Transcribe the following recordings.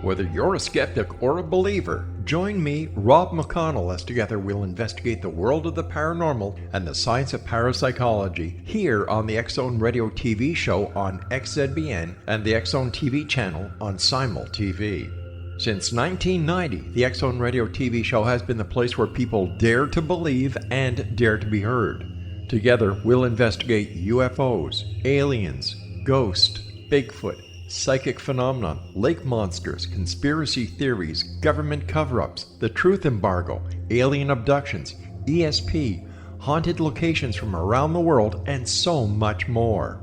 Whether you're a skeptic or a believer, join me, Rob McConnell, as together we'll investigate the world of the paranormal and the science of parapsychology here on the X-Zone Radio TV show on XZBN and the X-Zone TV channel on Simul TV. Since 1990, the X-Zone Radio TV show has been the place where people dare to believe and dare to be heard. Together, we'll investigate UFOs, aliens, ghosts, Bigfoot, psychic phenomenon, lake monsters, conspiracy theories, government cover-ups, the truth embargo, alien abductions, ESP, haunted locations from around the world, and so much more.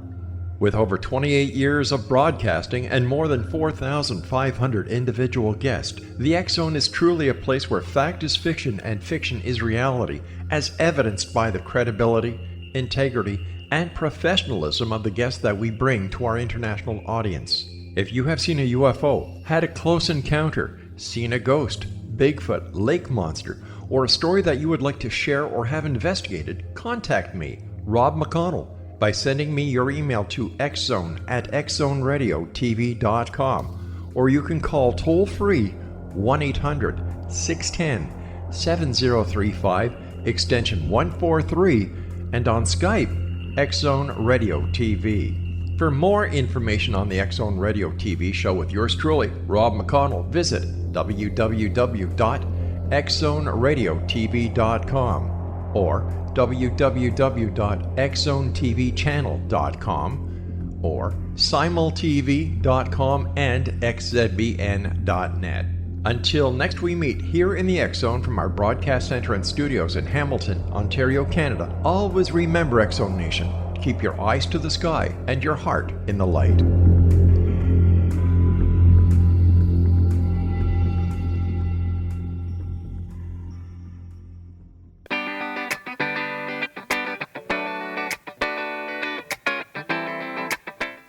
With over 28 years of broadcasting and more than 4,500 individual guests, the X-Zone is truly a place where fact is fiction and fiction is reality, as evidenced by the credibility, integrity, and professionalism of the guests that we bring to our international audience. If you have seen a UFO, had a close encounter, seen a ghost, Bigfoot, lake monster, or a story that you would like to share or have investigated, contact me, Rob McConnell, by sending me your email to xzone@xzoneradiotv.com, or you can call toll-free 1-800-610-7035, extension 143, and on Skype, X-Zone Radio TV. For more information on the X-Zone Radio TV show with yours truly, Rob McConnell, visit www.xzoneradiotv.com or www.xzonetvchannel.com or simultv.com and xzbn.net. Until next we meet here in the X-Zone from our broadcast center and studios in Hamilton, Ontario, Canada, always remember, X-Zone Nation, keep your eyes to the sky and your heart in the light.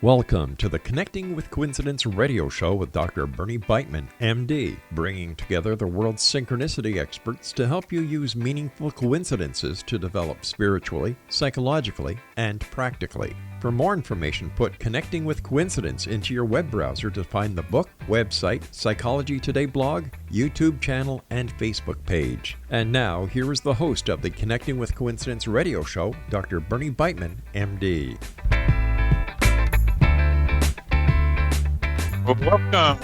Welcome to the Connecting with Coincidence radio show with Dr. Bernie Beitman, MD, bringing together the world's synchronicity experts to help you use meaningful coincidences to develop spiritually, psychologically, and practically. For more information, put Connecting with Coincidence into your web browser to find the book, website, Psychology Today blog, YouTube channel, and Facebook page. And now, here is the host of the Connecting with Coincidence radio show, Dr. Bernie Beitman, MD. Welcome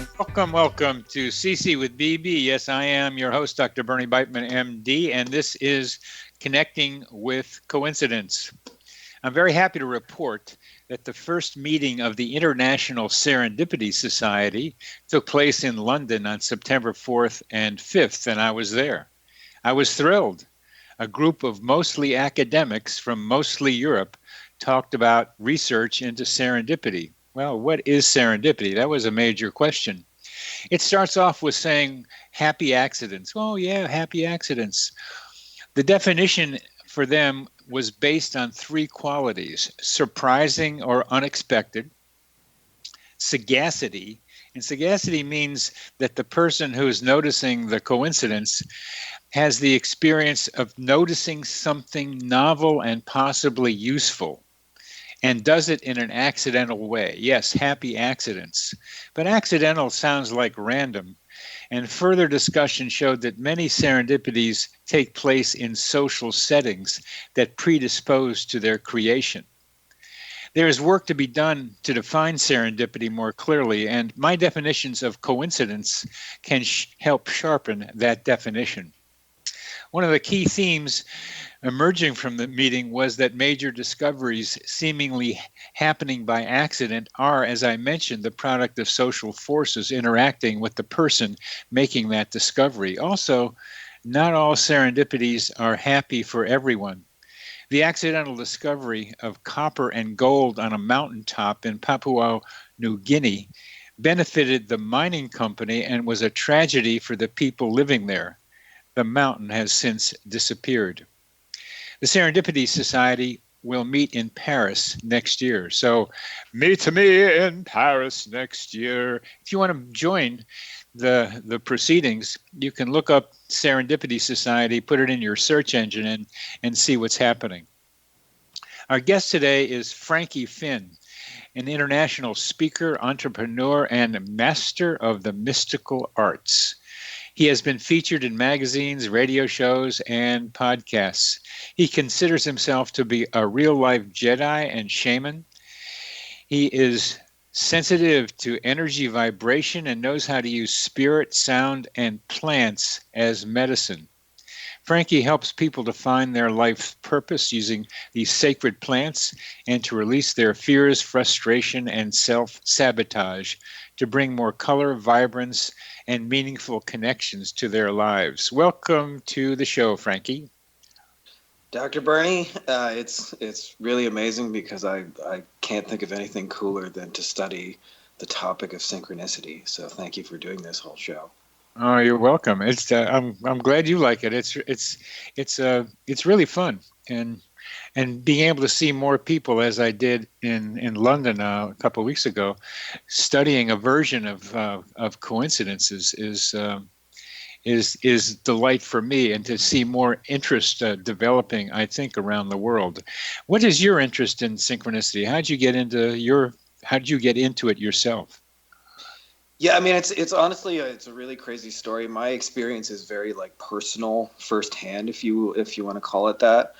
to CC with BB. Yes, I am your host, Dr. Bernie Beitman, MD, and this is Connecting with Coincidence. I'm very happy to report that the first meeting of the International Serendipity Society took place in London on September 4th and 5th, and I was there. I was thrilled. A group of mostly academics from mostly Europe talked about research into serendipity. Well, what is serendipity? That was a major question. It starts off with saying happy accidents. Oh, yeah, happy accidents. The definition for them was based on three qualities: surprising or unexpected, sagacity. And sagacity means that the person who is noticing the coincidence has the experience of noticing something novel and possibly useful, and does it in an accidental way. Yes, happy accidents. But accidental sounds like random. And further discussion showed that many serendipities take place in social settings that predispose to their creation. There is work to be done to define serendipity more clearly, and my definitions of coincidence can help sharpen that definition. One of the key themes emerging from the meeting was that major discoveries seemingly happening by accident are, as I mentioned, the product of social forces interacting with the person making that discovery. Also, not all serendipities are happy for everyone. The accidental discovery of copper and gold on a mountaintop in Papua New Guinea benefited the mining company and was a tragedy for the people living there. The mountain has since disappeared. The Serendipity Society will meet in Paris next year. So meet me in Paris next year. If you want to join the proceedings, you can look up Serendipity Society, put it in your search engine, and see what's happening. Our guest today is Frankie Fihn. an international speaker, entrepreneur, and master of the mystical arts. He has been featured in magazines, radio shows, and podcasts. He considers himself to be a real-life Jedi and shaman. He is sensitive to energy vibration and knows how to use spirit, sound, and plants as medicine. Frankie helps people to find their life purpose using these sacred plants and to release their fears, frustration, and self-sabotage to bring more color, vibrance, and meaningful connections to their lives. Welcome to the show, Frankie. Dr. Bernie, it's really amazing because I can't think of anything cooler than to study the topic of synchronicity. So thank you for doing this whole show. Oh, you're welcome. I'm glad you like it. It's really fun, and being able to see more people as I did in London a couple of weeks ago, studying a version of coincidences is delight for me, and to see more interest developing, I think, around the world. What is your interest in synchronicity? How did you get into it yourself? Yeah, I mean, it's honestly it's a really crazy story. My experience is very like personal, firsthand, if you want to call it that.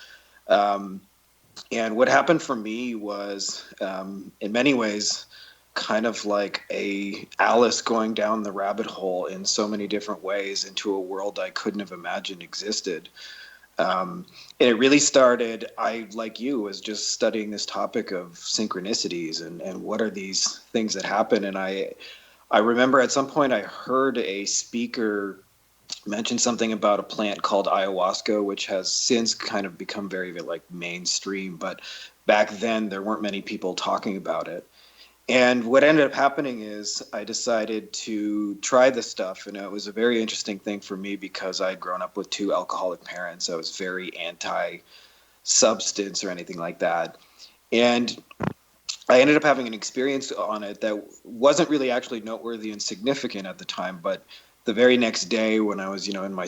And what happened for me was, in many ways, kind of like a Alice going down the rabbit hole in so many different ways into a world I couldn't have imagined existed. And it really started, like you, was just studying this topic of synchronicities and what are these things that happen. And I remember at some point I heard a speaker mention something about a plant called ayahuasca, which has since kind of become very, very like mainstream. But back then there weren't many people talking about it. And what ended up happening is I decided to try this stuff. And it was a very interesting thing for me because I'd grown up with two alcoholic parents. I was very anti-substance or anything like that. And I ended up having an experience on it that wasn't really actually noteworthy and significant at the time. But the very next day when I was, in my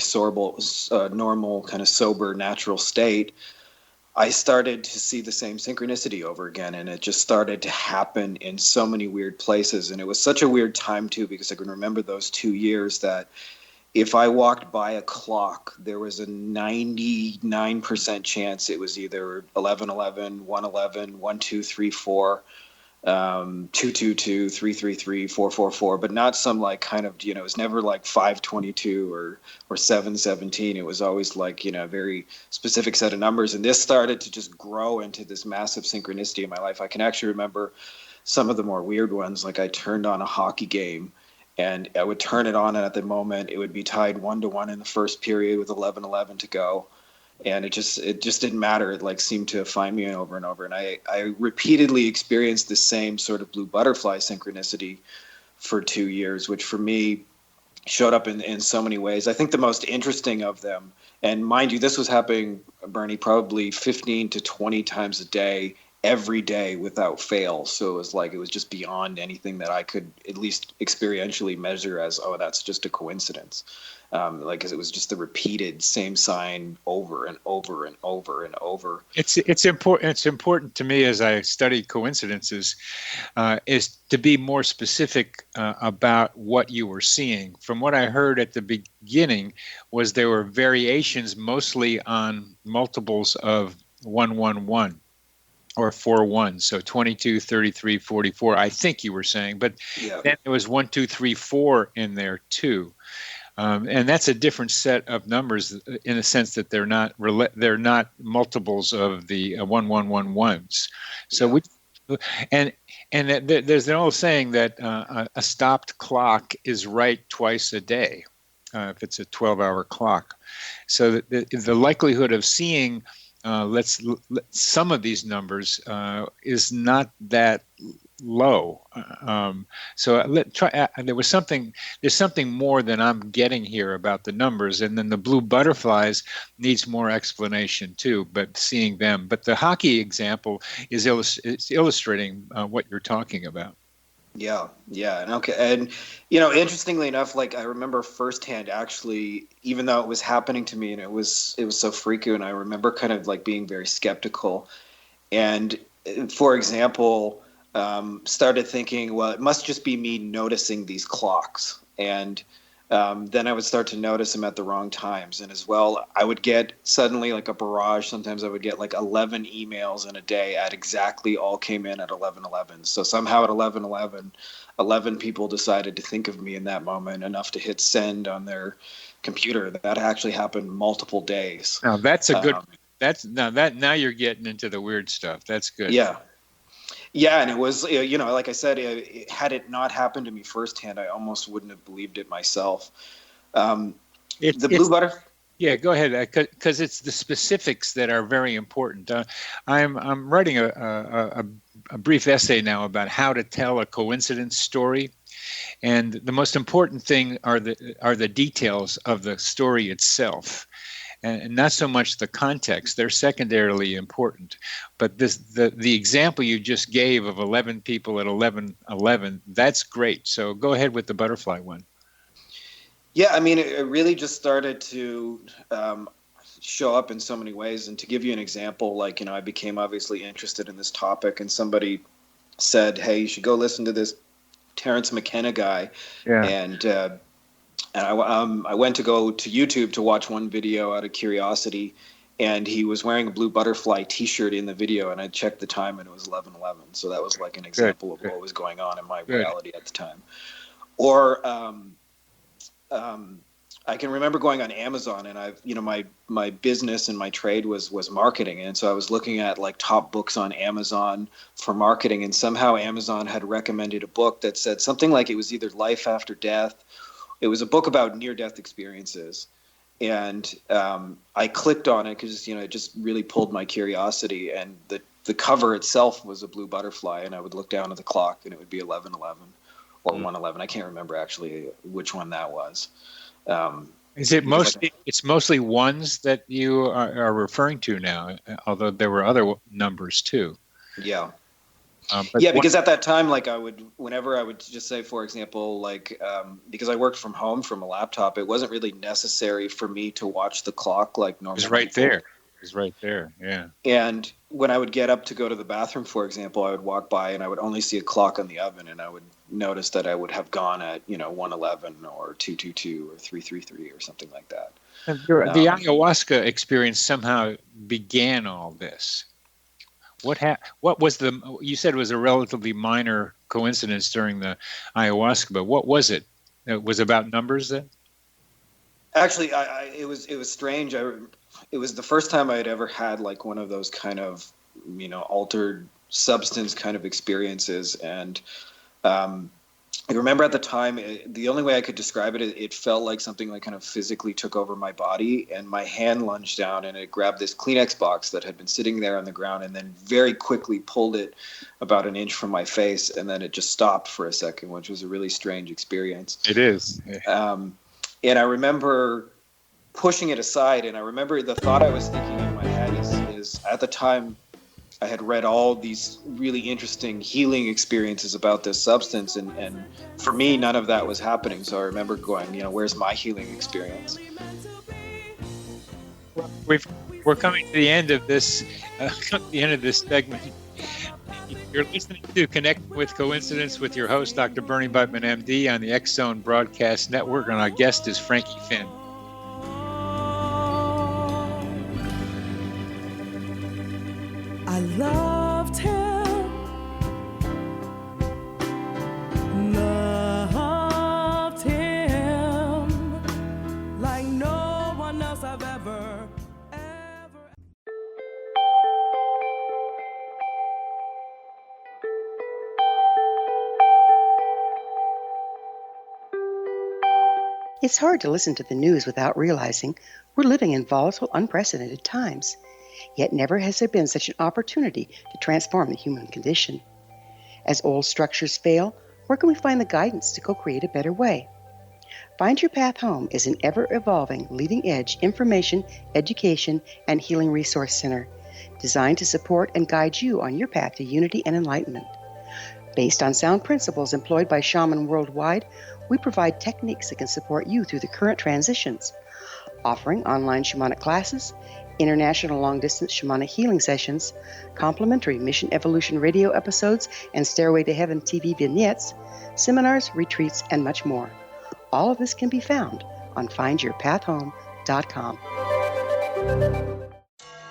normal kind of sober, natural state, I started to see the same synchronicity over again, and it just started to happen in so many weird places. And it was such a weird time, too, because I can remember those 2 years that if I walked by a clock, there was a 99% chance it was either 11:11, 1:11, 1:2:3:4, 2:22, 3:33, 4:44, but not some like kind of, it was never like 5:22 or 7:17. It was always like, a very specific set of numbers. And this started to just grow into this massive synchronicity in my life. I can actually remember some of the more weird ones. Like I turned on a hockey game and I would turn it on, and at the moment it would be tied 1-1 in the first period with 11:11 to go. And it just didn't matter. It like seemed to find me over and over. And I repeatedly experienced the same sort of blue butterfly synchronicity for 2 years, which for me showed up in so many ways. I think the most interesting of them, and mind you, this was happening, Bernie, probably 15 to 20 times a day, every day without fail. So it was just beyond anything that I could at least experientially measure as, oh, that's just a coincidence. Because it was just the repeated same sign over and over and over and over. It's important. It's important to me as I study coincidences, is to be more specific about what you were seeing. From what I heard at the beginning, was there were variations mostly on multiples of 111 or 41. So 22, 33, 44. I think you were saying, but yeah. Then there was 1, 2, 3, 4 in there too. And that's a different set of numbers in the sense that they're not multiples of the 1111s. So yeah. there's an old saying that a stopped clock is right twice a day if it's a 12-hour clock. So the likelihood of seeing some of these numbers is not that low. There's something more than I'm getting here about the numbers, and then the blue butterflies needs more explanation too. But seeing them, but the hockey example is illustrating what you're talking about. Yeah. And okay. And, interestingly enough, like I remember firsthand actually, even though it was happening to me and it was so frequent, I remember kind of like being very skeptical. And for example, started thinking, well, it must just be me noticing these clocks. And then I would start to notice them at the wrong times. And as well, I would get suddenly like a barrage. Sometimes I would get like 11 emails in a day at exactly all came in at 11:11. So somehow at 11:11, 11 people decided to think of me in that moment enough to hit send on their computer. That actually happened multiple days. Now that's a good, now you're getting into the weird stuff. That's good. Yeah. Yeah, and it was, like I said, had it not happened to me firsthand, I almost wouldn't have believed it myself. The blue butterfly. Yeah, go ahead, because it's the specifics that are very important. I'm writing a brief essay now about how to tell a coincidence story, and the most important thing are the details of the story itself. And not so much the context; they're secondarily important. But the example you just gave of 11 people at 11:11, that's great. So go ahead with the butterfly one. Yeah, I mean, it really just started to show up in so many ways. And to give you an example, like, I became obviously interested in this topic, and somebody said, "Hey, you should go listen to this Terrence McKenna guy." Yeah. And I went to go to YouTube to watch one video out of curiosity, and he was wearing a blue butterfly T-shirt in the video, and I checked the time, and it was 11:11. So that was like an example of what was going on in my reality at the time. Or I can remember going on Amazon, and my business and my trade was marketing, and so I was looking at like top books on Amazon for marketing, and somehow Amazon had recommended a book that said something like it was either life after death. It was a book about near-death experiences, and I clicked on it because it just really pulled my curiosity. And the cover itself was a blue butterfly, and I would look down at the clock, and it would be 11:11 or 1:11. I can't remember actually which one that was. Is it mostly? It's mostly ones that you are referring to now, although there were other numbers too. Yeah. Because at that time, like whenever I would just say, for example, like because I worked from home from a laptop, it wasn't really necessary for me to watch the clock like normal. It was right there. It was right there. Yeah. And when I would get up to go to the bathroom, for example, I would walk by and I would only see a clock on the oven, and I would notice that I would have gone at 1:11 or 2:22 or 3:33 or something like that. And the ayahuasca experience somehow began all this. What was you said it was a relatively minor coincidence during the ayahuasca, but what was it? It was about numbers then? Actually, it was strange. It was the first time I had ever had like one of those kind of, altered substance kind of experiences. And I remember at the time, the only way I could describe it, it felt like something like kind of physically took over my body, and my hand lunged down and it grabbed this Kleenex box that had been sitting there on the ground, and then very quickly pulled it about an inch from my face, and then it just stopped for a second, which was a really strange experience. It is. And I remember pushing it aside, and I remember the thought I was thinking in my head is at the time I had read all these really interesting healing experiences about this substance, and for me, none of that was happening. So I remember going, where's my healing experience? We're coming to the end of this segment. You're listening to Connect with Coincidence with your host, Dr. Bernie Buttman, MD, on the X Zone Broadcast Network, and our guest is Frankie Fihn. I loved him, like no one else I've ever. It's hard to listen to the news without realizing we're living in volatile, unprecedented times. Yet never has there been such an opportunity to transform the human condition. As old structures fail, where can we find the guidance to co-create a better way? Find Your Path Home is an ever-evolving, leading-edge information, education, and healing resource center designed to support and guide you on your path to unity and enlightenment. Based on sound principles employed by shaman worldwide, we provide techniques that can support you through the current transitions, offering online shamanic classes, international long-distance shamanic healing sessions, complimentary Mission Evolution radio episodes and Stairway to Heaven TV vignettes, seminars, retreats, and much more. All of this can be found on findyourpathhome.com.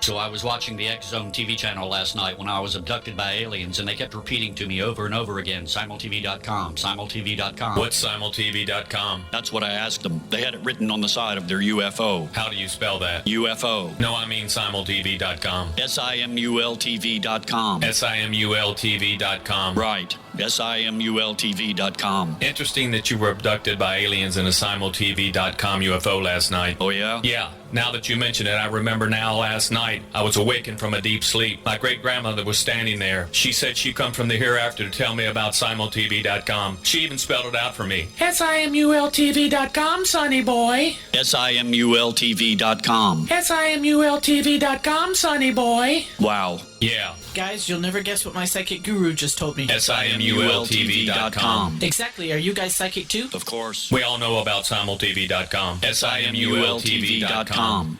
So I was watching the X Zone TV channel last night when I was abducted by aliens, and they kept repeating to me over and over again, simultv.com, simultv.com. What's simultv.com? That's what I asked them. They had it written on the side of their UFO. How do you spell that? UFO. No, I mean simultv.com. simultv.com. simultv.com. Right. simultv.com. Interesting that you were abducted by aliens in a simultv.com UFO last night. Oh, yeah? Yeah. Now that you mention it, I remember now last night I was awakened from a deep sleep. My great-grandmother was standing there. She said she'd come from the hereafter to tell me about simultv.com. She even spelled it out for me. simultv.com, sonny boy. simultv.com. simultv.com, sonny boy. Wow. Yeah. Guys, you'll never guess what my psychic guru just told me. simultv.com. Exactly. Are you guys psychic too? Of course. We all know about simultv.com. simultv.com.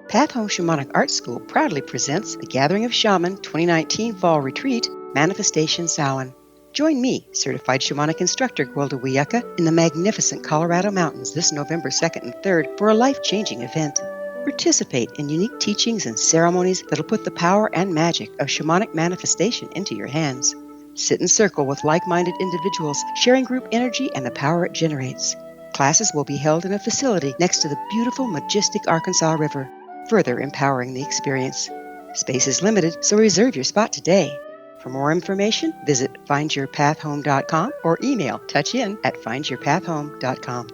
Path Home Shamanic Art School proudly presents the Gathering of Shaman 2019 Fall Retreat, Manifestation Samhain. Join me, certified shamanic instructor Gwilda Wiyaka, in the magnificent Colorado Mountains this November 2nd and 3rd for a life-changing event. Participate in unique teachings and ceremonies that'll put the power and magic of shamanic manifestation into your hands. Sit in circle with like-minded individuals, sharing group energy and the power it generates. Classes will be held in a facility next to the beautiful, majestic Arkansas River, further empowering the experience. Space is limited, so reserve your spot today. For more information, visit findyourpathhome.com or email touchin@findyourpathhome.com.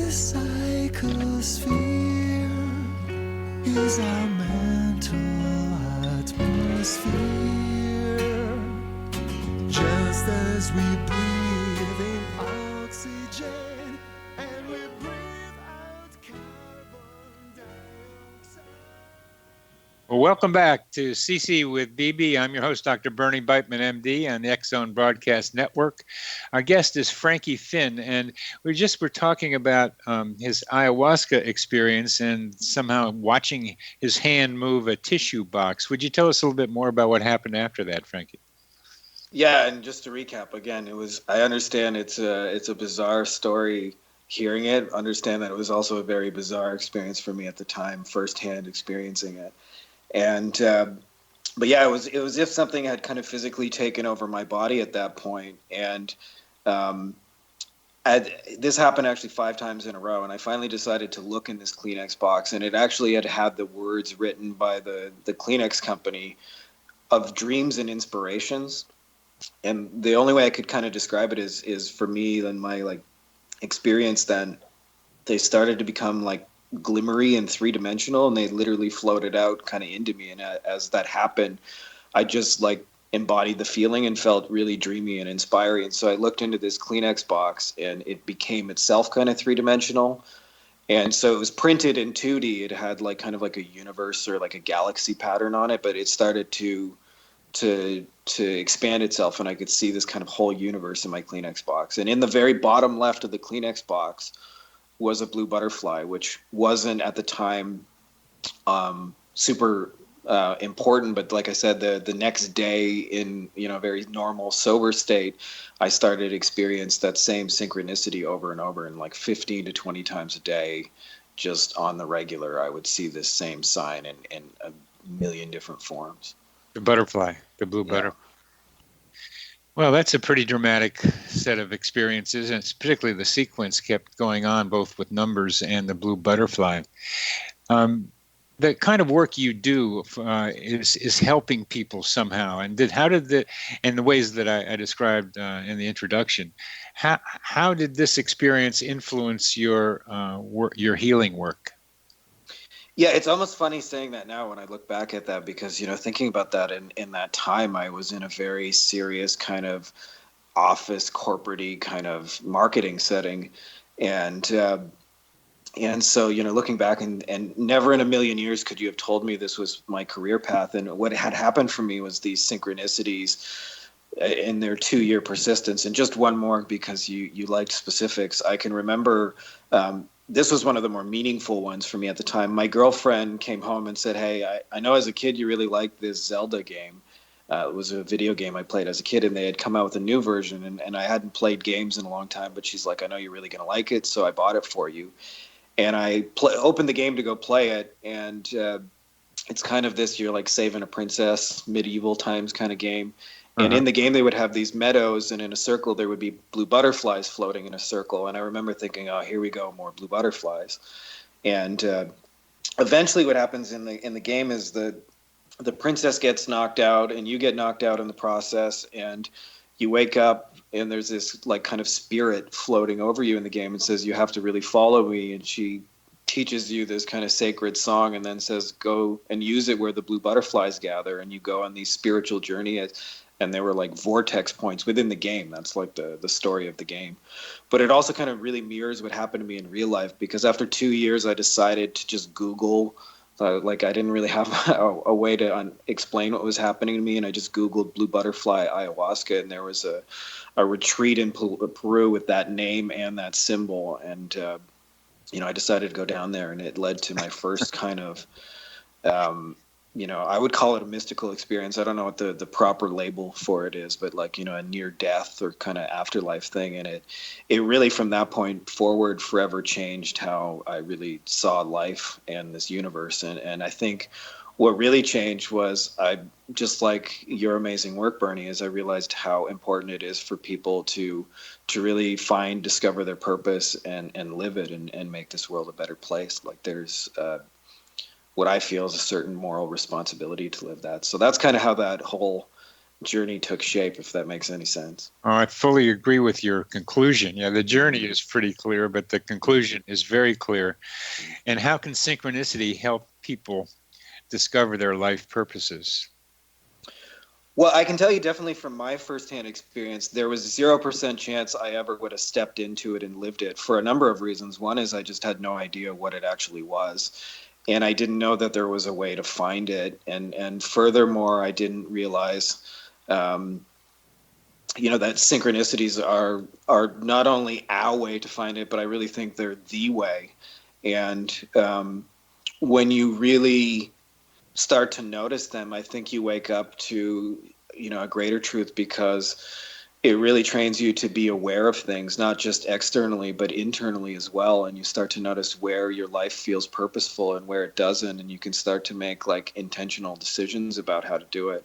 This psychosphere is our mental atmosphere. Just as we breathe in oxygen and we breathe out carbon dioxide. Well, welcome back to CC with BB. I'm your host, Dr. Bernie Beitman, MD, on the X Zone Broadcast Network. Our guest is Frankie Fihn, and we're talking about his ayahuasca experience and somehow watching his hand move a tissue box. Would you tell us a little bit more about what happened after that, Frankie? Yeah, and just to recap again, I understand it's a bizarre story. Hearing it, understand that it was also a very bizarre experience for me at the time, firsthand experiencing it. And but yeah, it was as if something had kind of physically taken over my body at that point. And this happened actually 5 times in a row, and I finally decided to look in this Kleenex box, and it actually had the words written by the Kleenex company of dreams and inspirations. And the only way I could kind of describe it is for me and my experience then, they started to become glimmery and 3-dimensional, and they literally floated out kind of into me. And as that happened, I just embodied the feeling and felt really dreamy and inspiring. And so I looked into this Kleenex box, and it became itself kind of 3-dimensional. And so it was printed in 2D. It had kind of a universe or a galaxy pattern on it, but it started to expand itself, and I could see this kind of whole universe in my Kleenex box. And in the very bottom left of the Kleenex box was a blue butterfly, which wasn't at the time super important. But like I said, the next day in a very normal sober state, I started to experience that same synchronicity over and over, and 15 to 20 times a day, just on the regular, I would see this same sign in a million different forms. The butterfly, the blue butterfly. Well, that's a pretty dramatic set of experiences, and it's particularly the sequence kept going on, both with numbers and the blue butterfly. The kind of work you do is helping people somehow, and in the ways that I described in the introduction, how did this experience influence your healing work? Yeah, it's almost funny saying that now when I look back at that, because, thinking about that in that time, I was in a very serious kind of office corporate-y kind of marketing setting. And so, looking back and never in a million years could you have told me this was my career path. And what had happened for me was these synchronicities in their 2-year persistence. And just one more, because you liked specifics. I can remember this was one of the more meaningful ones for me at the time. My girlfriend came home and said, "Hey, I know as a kid you really liked this Zelda game." It was a video game I played as a kid, and they had come out with a new version. And I hadn't played games in a long time, but she's like, "I know you're really going to like it, so I bought it for you." And I opened the game to go play it, and it's kind of this, you're like saving a princess, medieval times kind of game. And in the game, they would have these meadows, and in a circle, there would be blue butterflies floating in a circle. And I remember thinking, "Oh, here we go, more blue butterflies." And eventually, what happens in the game is the princess gets knocked out, and you get knocked out in the process, and you wake up, and there's this like kind of spirit floating over you in the game and says, "You have to really follow me." And she teaches you this kind of sacred song, and then says, "Go and use it where the blue butterflies gather." And you go on these spiritual journey. And there were like vortex points within the game. That's like the story of the game. But it also kind of really mirrors what happened to me in real life, because after 2 years, I decided to just Google. Like I didn't really have a way to explain what was happening to me, and I just Googled blue butterfly ayahuasca, and there was a retreat in Peru with that name and that symbol, and I decided to go down there, and it led to my first kind of I would call it a mystical experience. I don't know what the proper label for it is, but like, a near death or kind of afterlife thing. And it really, from that point forward, forever changed how I really saw life and this universe. And I think what really changed was, I just like your amazing work, Bernie, is I realized how important it is for people to really discover their purpose and live it and make this world a better place. Like there's, what I feel is a certain moral responsibility to live that. So that's kind of how that whole journey took shape, if that makes any sense. Oh, I fully agree with your conclusion. Yeah, the journey is pretty clear, but the conclusion is very clear. And how can synchronicity help people discover their life purposes? Well, I can tell you definitely from my firsthand experience, there was 0% chance I ever would have stepped into it and lived it, for a number of reasons. One is I just had no idea what it actually was. And I didn't know that there was a way to find it. And furthermore, I didn't realize, that synchronicities are not only our way to find it, but I really think they're the way. And when you really start to notice them, I think you wake up to, a greater truth, because it really trains you to be aware of things, not just externally, but internally as well. And you start to notice where your life feels purposeful and where it doesn't. And you can start to make like intentional decisions about how to do it.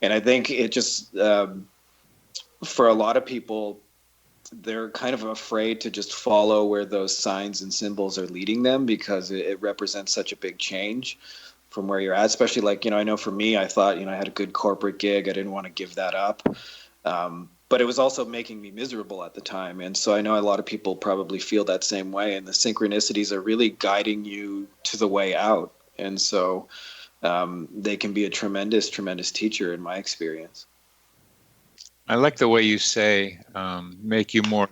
And I think it just, for a lot of people, they're kind of afraid to just follow where those signs and symbols are leading them, because it represents such a big change from where you're at. Especially like, I know for me, I thought, I had a good corporate gig. I didn't want to give that up. But it was also making me miserable at the time. And so I know a lot of people probably feel that same way. And the synchronicities are really guiding you to the way out. And so they can be a tremendous, tremendous teacher in my experience. I like the way you say, make you more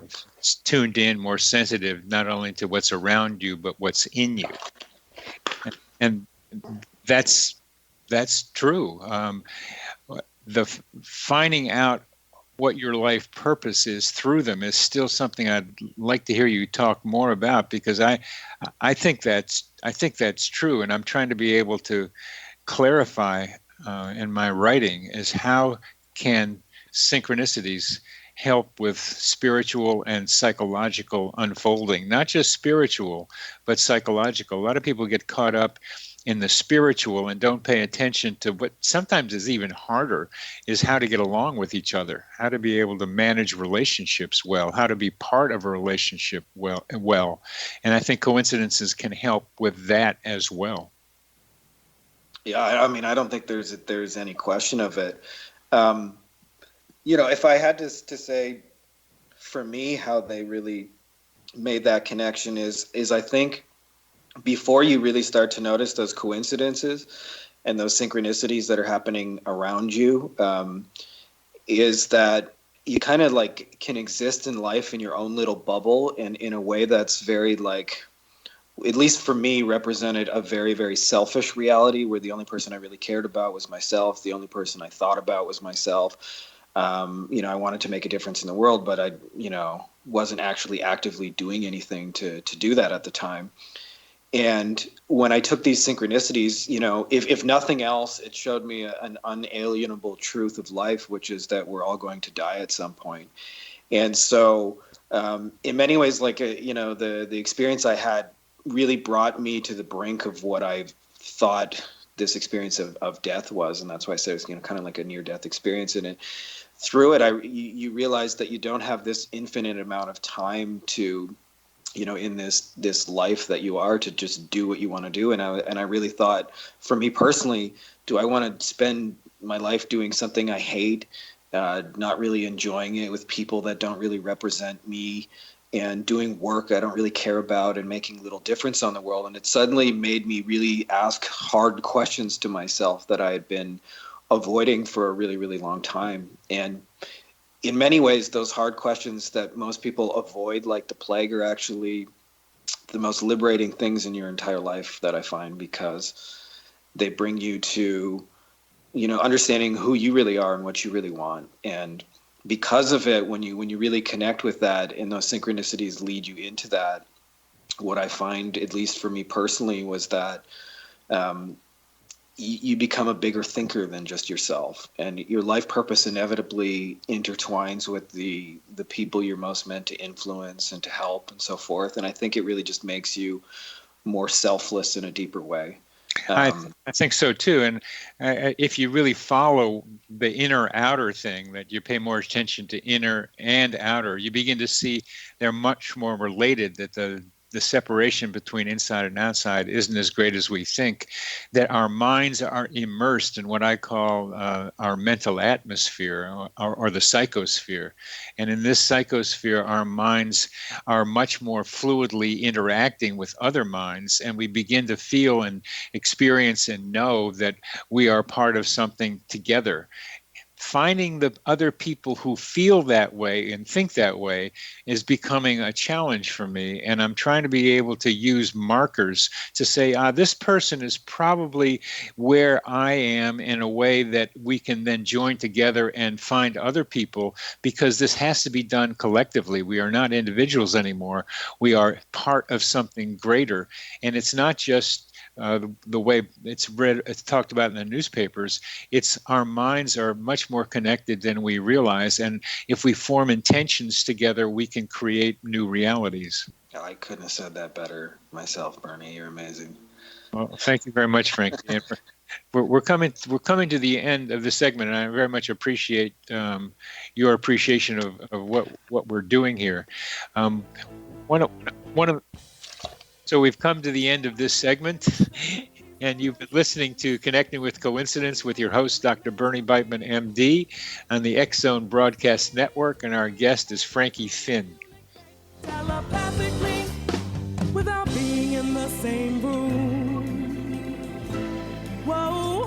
tuned in, more sensitive, not only to what's around you, but what's in you. And that's true. The finding out what your life purpose is through them is still something I'd like to hear you talk more about, because I think that's true, and I'm trying to be able to clarify in my writing is how can synchronicities help with spiritual and psychological unfolding, not just spiritual, but psychological. A lot of people get caught up in the spiritual and don't pay attention to what sometimes is even harder, is how to get along with each other, how to be able to manage relationships well, how to be part of a relationship well. And I think coincidences can help with that as well. Yeah, I mean, I don't think there's any question of it. If I had to say, for me, how they really made that connection is I think before you really start to notice those coincidences and those synchronicities that are happening around you, is that you kind of like can exist in life in your own little bubble, and in a way that's very like, at least for me, represented a very, very selfish reality where the only person I really cared about was myself. The only person I thought about was myself. I wanted to make a difference in the world, but I, wasn't actually actively doing anything to do that at the time. And when I took these synchronicities, if nothing else, it showed me an unalienable truth of life, which is that we're all going to die at some point. And so, in many ways, like, the experience I had really brought me to the brink of what I thought this experience of death was. And that's why I said it's, kind of like a near-death experience. And through it, you realize that you don't have this infinite amount of time to, in this life that you are, to just do what you want to do. And I really thought, for me personally, do I want to spend my life doing something I hate, not really enjoying it, with people that don't really represent me, and doing work I don't really care about, and making little difference on the world? And it suddenly made me really ask hard questions to myself that I had been avoiding for a really, really long time. And in many ways, those hard questions that most people avoid like the plague are actually the most liberating things in your entire life, that I find, because they bring you to, understanding who you really are and what you really want. And because of it, when you really connect with that, and those synchronicities lead you into that, what I find, at least for me personally, was that you become a bigger thinker than just yourself, and your life purpose inevitably intertwines with the people you're most meant to influence and to help, and so forth. And I think it really just makes you more selfless in a deeper way. I think so too. And if you really follow the inner-outer thing, that you pay more attention to inner and outer, you begin to see they're much more related, that the separation between inside and outside isn't as great as we think, that our minds are immersed in what I call our mental atmosphere, or the psychosphere. And in this psychosphere, our minds are much more fluidly interacting with other minds, and we begin to feel and experience and know that we are part of something together. Finding the other people who feel that way and think that way is becoming a challenge for me. And I'm trying to be able to use markers to say, this person is probably where I am, in a way that we can then join together and find other people, because this has to be done collectively. We are not individuals anymore. We are part of something greater. And it's not just the way it's talked about in the newspapers. It's our minds are much more connected than we realize, and if we form intentions together, we can create new realities. I couldn't have said that better myself, Bernie. You're amazing. Well, thank you very much, Frank. We're coming to the end of the segment, and I very much appreciate your appreciation of what we're doing here. So we've come to the end of this segment, and you've been listening to Connecting with Coincidence with your host, Dr. Bernie Beitman, MD, on the X-Zone Broadcast Network, and our guest is Frankie Fihn. Telepathically, without being in the same room. Whoa,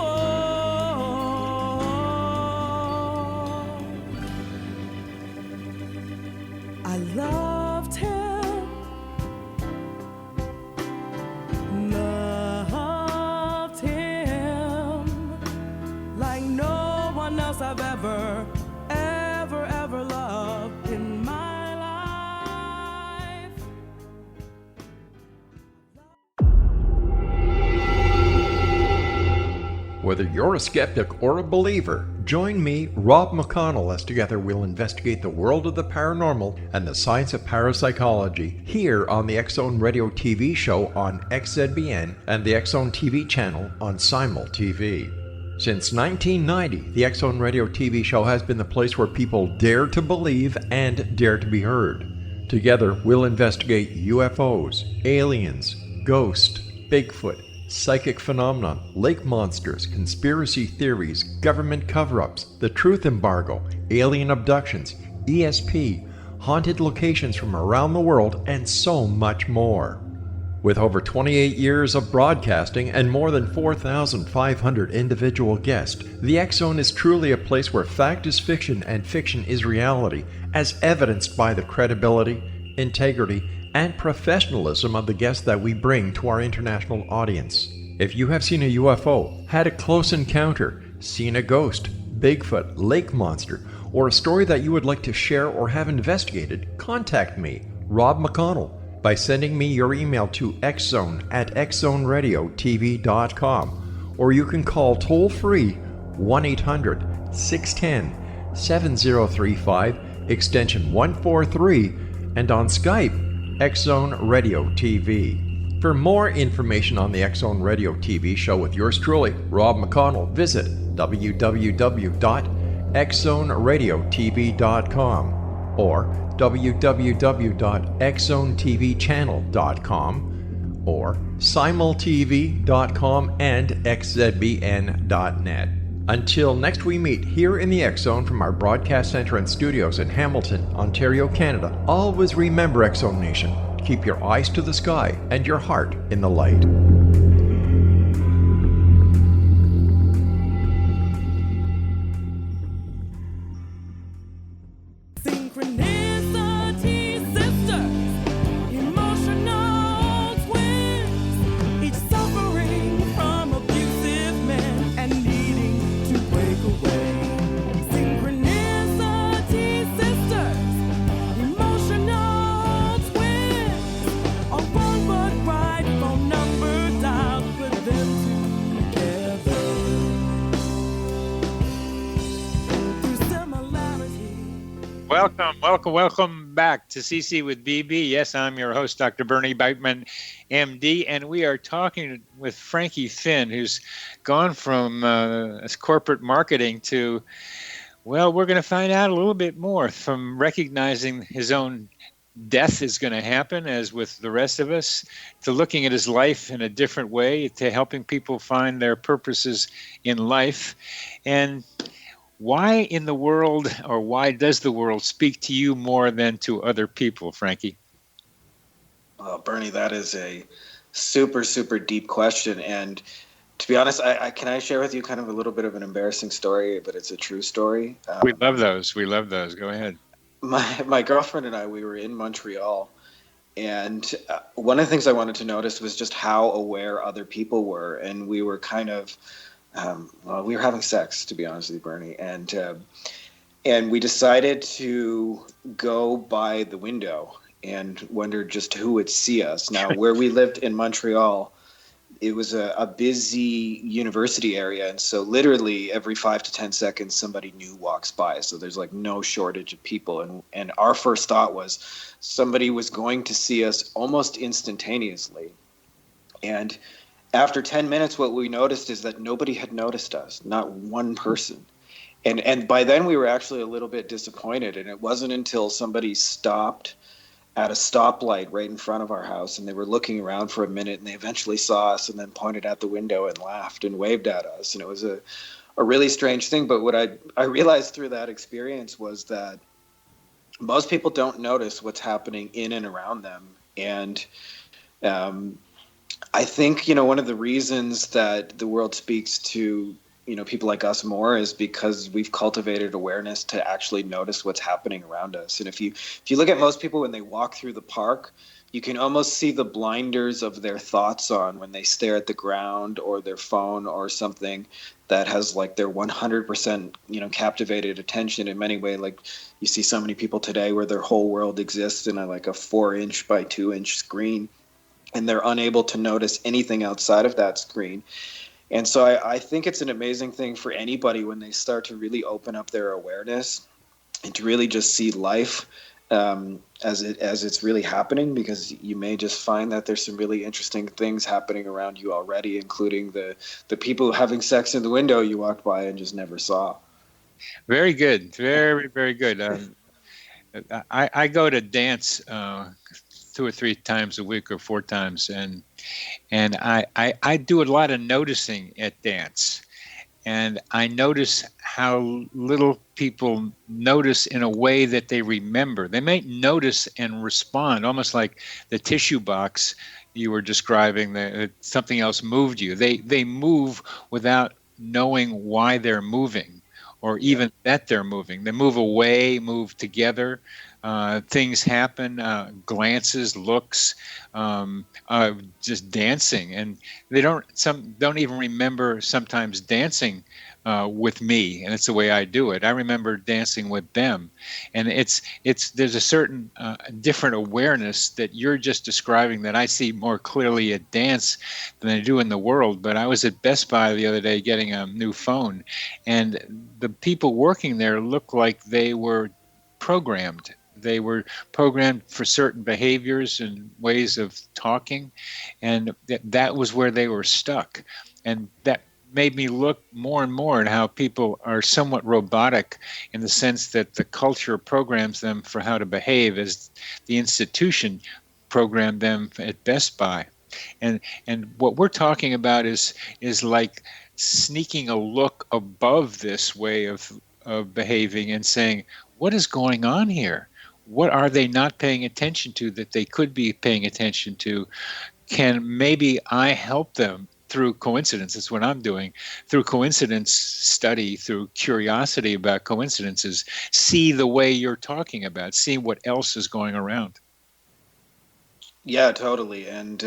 I loved him. Loved him like no one else I've ever loved in my life. Whether you're a skeptic or a believer, join me, Rob McConnell, as together we'll investigate the world of the paranormal and the science of parapsychology here on the X-Zone Radio TV show on XZBN and the X-Zone TV channel on Simul TV. Since 1990, the X-Zone Radio TV show has been the place where people dare to believe and dare to be heard. Together, we'll investigate UFOs, aliens, ghosts, Bigfoot, psychic phenomena, lake monsters, conspiracy theories, government cover-ups, the truth embargo, alien abductions, ESP, haunted locations from around the world, and so much more. With over 28 years of broadcasting and more than 4,500 individual guests, the X Zone is truly a place where fact is fiction and fiction is reality, as evidenced by the credibility, integrity, and professionalism of the guests that we bring to our international audience. If you have seen a UFO, had a close encounter, seen a ghost, Bigfoot, lake monster, or a story that you would like to share or have investigated, contact me, Rob McConnell, by sending me your email to xzone@xzoneradiotv.com, or you can call toll-free 1-800-610-7035, extension 143, and on Skype, X Zone Radio TV. For more information on the X Zone Radio TV show with yours truly, Rob McConnell, visit www.xzoneradiotv.com or www.xzonetvchannel.com or simultv.com and xzbn.net. Until next we meet here in the X Zone from our broadcast center and studios in Hamilton, Ontario, Canada, always remember, X Zone Nation, keep your eyes to the sky and your heart in the light. Synchronicity sisters, emotional twins, each suffering from abusive men and needing to break away. Synchronicity sisters, emotional twins, are one but right phone number dialed, put them together through similarity. Welcome back to CC with BB. Yes, I'm your host, Dr. Bernie Beitman, MD, and we are talking with Frankie Fihn, who's gone from corporate marketing to, well, we're going to find out a little bit more, from recognizing his own death is going to happen, as with the rest of us, to looking at his life in a different way, to helping people find their purposes in life. And why in the world, or why does the world speak to you more than to other people, Frankie? Well, Bernie, that is a super, super deep question. And to be honest, can I share with you kind of a little bit of an embarrassing story, but it's a true story? We love those. Go ahead. My girlfriend and I, we were in Montreal. And one of the things I wanted to notice was just how aware other people were. And we were kind of... we were having sex, to be honest with you, Bernie, and we decided to go by the window and wondered just who would see us. Now, where we lived in Montreal, it was a busy university area, and so literally every 5 to 10 seconds somebody new walks by. So there's like no shortage of people, and our first thought was somebody was going to see us almost instantaneously, and after 10 minutes, what we noticed is that nobody had noticed us, not one person. And by then we were actually a little bit disappointed. And it wasn't until somebody stopped at a stoplight right in front of our house, and they were looking around for a minute, and they eventually saw us and then pointed out the window and laughed and waved at us. And it was a really strange thing. But what I realized through that experience was that most people don't notice what's happening in and around them. And I think, one of the reasons that the world speaks to, people like us more is because we've cultivated awareness to actually notice what's happening around us. And if you look at most people when they walk through the park, you can almost see the blinders of their thoughts on when they stare at the ground or their phone or something that has like their 100%, captivated attention in many ways. Like you see so many people today where their whole world exists in a 4-inch by 2-inch screen, and they're unable to notice anything outside of that screen. And so I think it's an amazing thing for anybody when they start to really open up their awareness and to really just see life as it's really happening, because you may just find that there's some really interesting things happening around you already, including the people having sex in the window you walked by and just never saw. Very good. Very, very good. I go to dance 2 or 3 times a week or 4 times, and I do a lot of noticing at dance, and I notice how little people notice in a way that they remember. They may notice and respond, almost like the tissue box. you were describing, that something else moved you. They move without knowing why they're moving, or even that they're moving. They move away, move together. Things happen, glances, looks, just dancing, and some don't even remember sometimes dancing with me, and it's the way I do it. I remember dancing with them, and there's a certain different awareness that you're just describing that I see more clearly at dance than I do in the world. But I was at Best Buy the other day getting a new phone, and the people working there looked like they were programmed. They were programmed for certain behaviors and ways of talking, and that was where they were stuck. And that made me look more and more at how people are somewhat robotic, in the sense that the culture programs them for how to behave as the institution programmed them at Best Buy. And what we're talking about is like sneaking a look above this way of behaving and saying, what is going on here? What are they not paying attention to that they could be paying attention to? Can maybe I help them through coincidence? That's what I'm doing. Through coincidence study, through curiosity about coincidences, see the way you're talking about, see what else is going around. Yeah, totally. And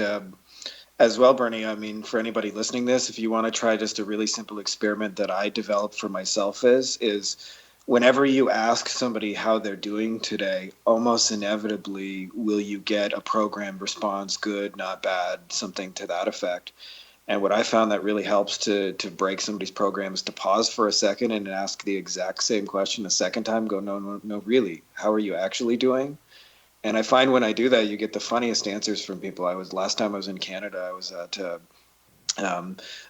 as well, Bernie, I mean, for anybody listening to this, if you want to try just a really simple experiment that I developed for myself is whenever you ask somebody how they're doing today, almost inevitably will you get a programmed response, good, not bad, something to that effect. And what I found that really helps to break somebody's program is to pause for a second and ask the exact same question a second time. Go, no, really, how are you actually doing? And I find when I do that, you get the funniest answers from people. Last time I was in Canada, I was at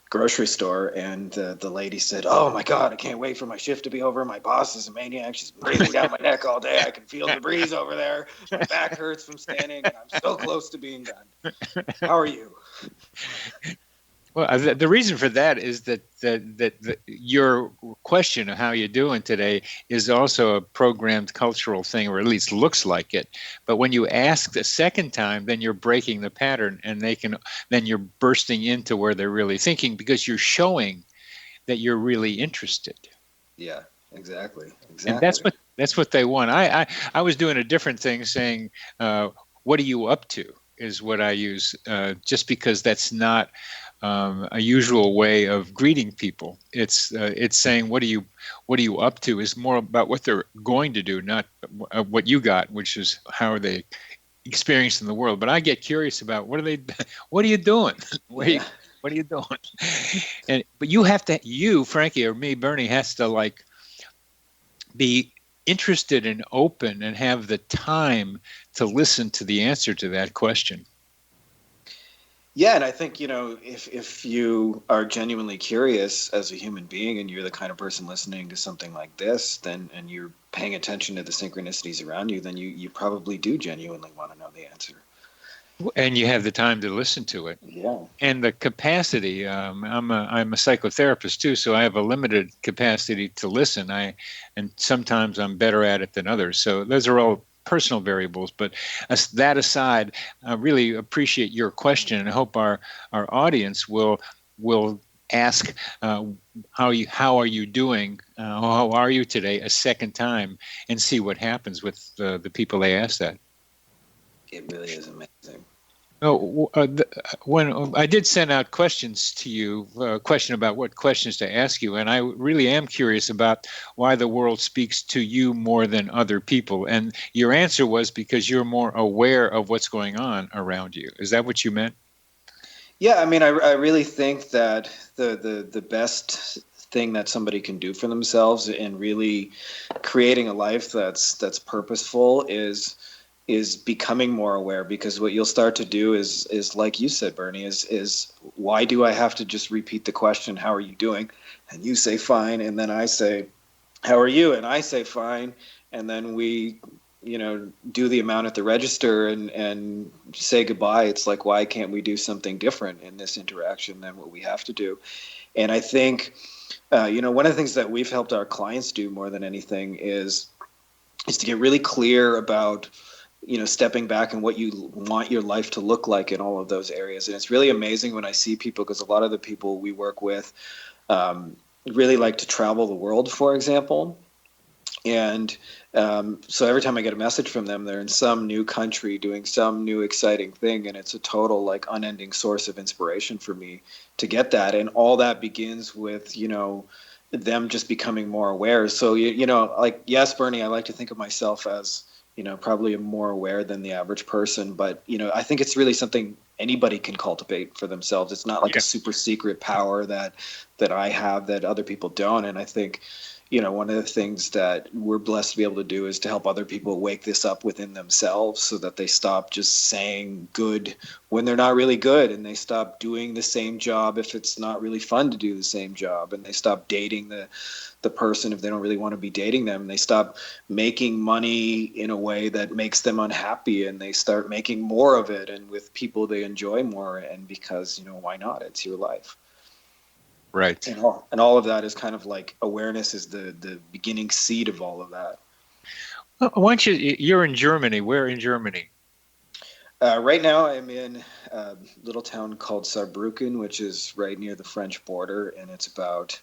grocery store, and the lady said, "Oh my God, I can't wait for my shift to be over. My boss is a maniac. She's breathing down my neck all day. I can feel the breeze over there. My back hurts from standing, and I'm so close to being done. How are you?" Well, the reason for that is that your question of how you're doing today is also a programmed cultural thing, or at least looks like it. But when you ask the second time, then you're breaking the pattern, and then you're bursting into where they're really thinking, because you're showing that you're really interested. Yeah, exactly. And that's what they want. I was doing a different thing, saying, "What are you up to?" is what I use, just because that's not a usual way of greeting people. It's saying, what are you up to, is more about what they're going to do, not what you got, which is how are they experiencing the world. But I get curious about what are you doing? What are you doing? But you, Frankie, or me, Bernie, has to like be interested and open and have the time to listen to the answer to that question. Yeah, and I think, if you are genuinely curious as a human being, and you're the kind of person listening to something like this, and you're paying attention to the synchronicities around you, then you probably do genuinely want to know the answer. And you have the time to listen to it. Yeah. And the capacity. I'm a psychotherapist too, so I have a limited capacity to listen. And sometimes I'm better at it than others. So those are all personal variables. But that aside, I really appreciate your question, and I hope our audience will ask how are you doing, how are you today, a second time, and see what happens with the people they ask that. It really is amazing. Oh, when I did send out questions to you, a question about what questions to ask you, and I really am curious about why the world speaks to you more than other people. And your answer was because you're more aware of what's going on around you. Is that what you meant? Yeah, I mean, I really think that the best thing that somebody can do for themselves in really creating a life that's purposeful is becoming more aware, because what you'll start to do is like you said, Bernie, is why do I have to just repeat the question, how are you doing? And you say fine, and then I say, how are you? And I say fine, and then we do the amount at the register and say goodbye. It's like, why can't we do something different in this interaction than what we have to do? And I think one of the things that we've helped our clients do more than anything is to get really clear about stepping back and what you want your life to look like in all of those areas. And it's really amazing when I see people, because a lot of the people we work with really like to travel the world, for example. And so every time I get a message from them, they're in some new country doing some new exciting thing. And it's a total like unending source of inspiration for me to get that. And all that begins with, them just becoming more aware. So, like, yes, Bernie, I like to think of myself as, probably more aware than the average person. But, I think it's really something anybody can cultivate for themselves. It's not like a super secret power that I have that other people don't. And I think, one of the things that we're blessed to be able to do is to help other people wake this up within themselves so that they stop just saying good when they're not really good, and they stop doing the same job if it's not really fun to do the same job, and they stop dating the person if they don't really want to be dating them, and they stop making money in a way that makes them unhappy, and they start making more of it and with people they enjoy more, and because, why not? It's your life. Right. And all of that is kind of like awareness is the beginning seed of all of that. Why don't you're in Germany. Where in Germany? Right now I'm in a little town called Saarbrücken, which is right near the French border. And it's about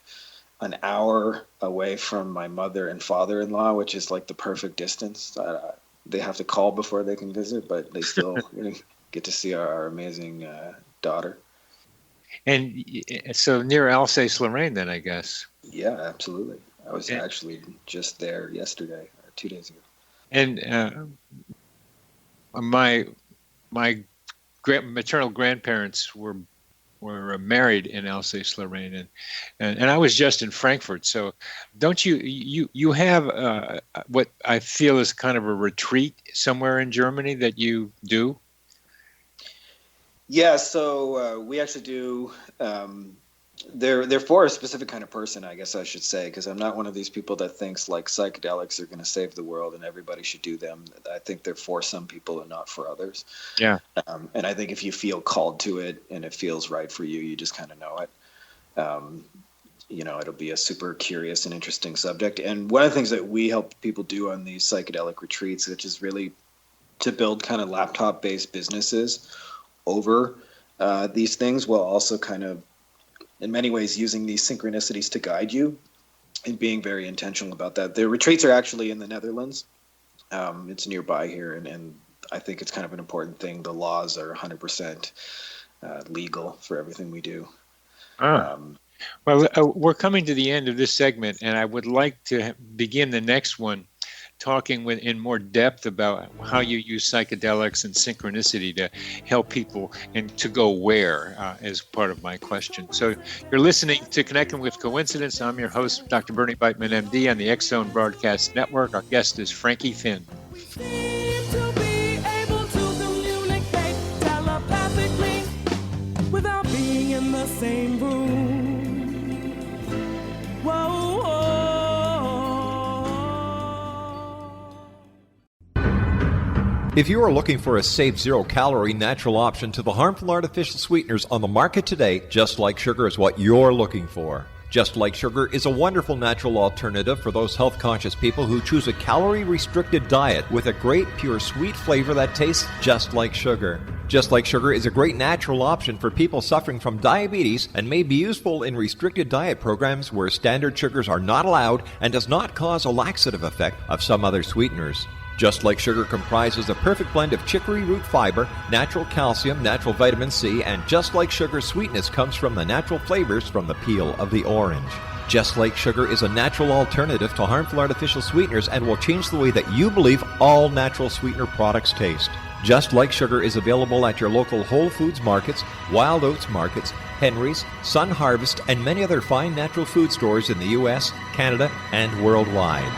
an hour away from my mother and father-in-law, which is like the perfect distance. They have to call before they can visit, but they still get to see our amazing daughter. And so near Alsace-Lorraine, then, I guess. Yeah, absolutely. I was actually just there yesterday, or 2 days ago. And my maternal grandparents were married in Alsace-Lorraine, and I was just in Frankfurt. So, don't you have what I feel is kind of a retreat somewhere in Germany that you do? Yeah, so we actually do. They're for a specific kind of person, I guess I should say, because I'm not one of these people that thinks like psychedelics are going to save the world and everybody should do them. I think they're for some people and not for others. Yeah. And I think if you feel called to it and it feels right for you, you just kind of know it. It'll be a super curious and interesting subject. And one of the things that we help people do on these psychedelic retreats, which is really to build kind of laptop-based businesses over these things, while also kind of in many ways using these synchronicities to guide you and being very intentional about that. The retreats are actually in the Netherlands. It's nearby here, and I think it's kind of an important thing. The laws are 100% legal for everything we do. Well, we're coming to the end of this segment, and I would like to begin the next one talking in more depth about how you use psychedelics and synchronicity to help people and to go where as part of my question. So you're listening to Connecting with Coincidence. I'm your host, Dr. Bernie Beitman, MD, on the X Zone Broadcast Network. Our guest is Frankie Fihn. Seem to be able to communicate telepathically without being in the same room. Whoa, whoa. If you are looking for a safe, zero-calorie natural option to the harmful artificial sweeteners on the market today, Just Like Sugar is what you're looking for. Just Like Sugar is a wonderful natural alternative for those health-conscious people who choose a calorie-restricted diet with a great, pure, sweet flavor that tastes just like sugar. Just Like Sugar is a great natural option for people suffering from diabetes and may be useful in restricted diet programs where standard sugars are not allowed and does not cause a laxative effect of some other sweeteners. Just Like Sugar comprises a perfect blend of chicory root fiber, natural calcium, natural vitamin C, and Just Like Sugar's sweetness comes from the natural flavors from the peel of the orange. Just Like Sugar is a natural alternative to harmful artificial sweeteners and will change the way that you believe all natural sweetener products taste. Just Like Sugar is available at your local Whole Foods markets, Wild Oats markets, Henry's, Sun Harvest, and many other fine natural food stores in the U.S., Canada, and worldwide.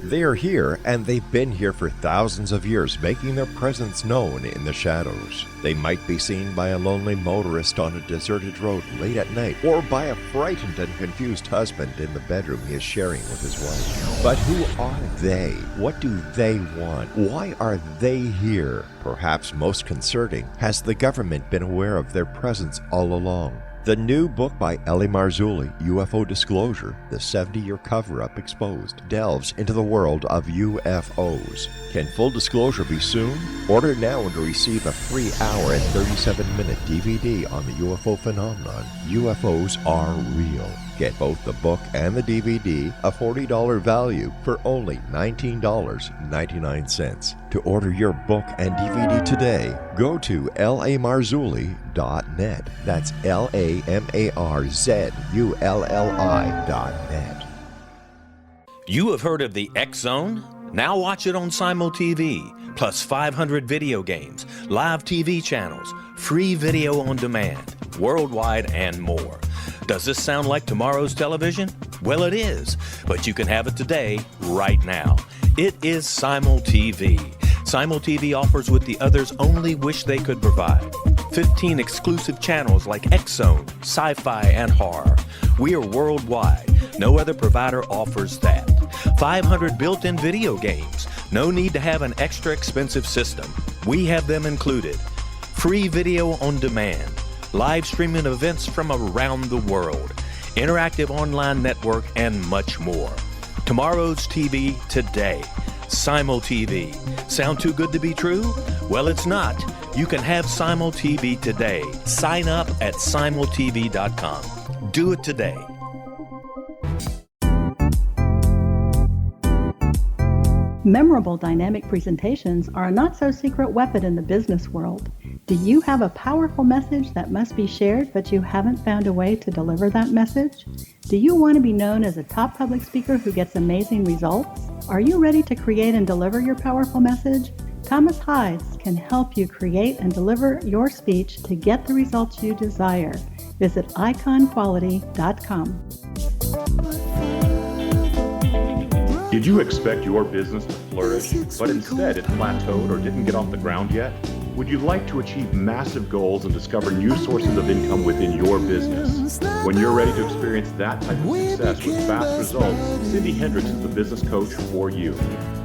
They are here, and they've been here for thousands of years, making their presence known in the shadows. They might be seen by a lonely motorist on a deserted road late at night, or by a frightened and confused husband in the bedroom he is sharing with his wife. But who are they? What do they want? Why are they here? Perhaps most concerning, has the government been aware of their presence all along? The new book by Ellie Marzulli, UFO Disclosure, The 70-Year Cover-Up Exposed, delves into the world of UFOs. Can full disclosure be soon? Order now and receive a free hour and 37-minute DVD on the UFO phenomenon. UFOs are real. Get both the book and the DVD, a $40 value, for only $19.99. To order your book and DVD today, go to lamarzulli.net. That's LAMARZULLI.net. You have heard of the X Zone? Now watch it on Simul TV, plus 500 video games, live TV channels, free video on demand, worldwide, and more. Does this sound like tomorrow's television? Well, it is, but you can have it today, right now. It is Simul TV. Simul TV offers what the others only wish they could provide. 15 exclusive channels like X-Zone, Sci-Fi, and Horror. We are worldwide. No other provider offers that. 500 built-in video games. No need to have an extra expensive system. We have them included. Free video on demand. Live streaming events from around the world. Interactive online network, and much more. Tomorrow's TV today. Simul TV. Sound too good to be true? Well, it's not. You can have Simul TV today. Sign up at simultv.com. Do it today. Memorable dynamic presentations are a not-so-secret weapon in the business world. Do you have a powerful message that must be shared, but you haven't found a way to deliver that message? Do you want to be known as a top public speaker who gets amazing results? Are you ready to create and deliver your powerful message? Thomas Hides can help you create and deliver your speech to get the results you desire. Visit iconquality.com. Did you expect your business to flourish, but instead it plateaued or didn't get off the ground yet? Would you like to achieve massive goals and discover new sources of income within your business? When you're ready to experience that type of success with fast results, Cindy Hendricks is the business coach for you.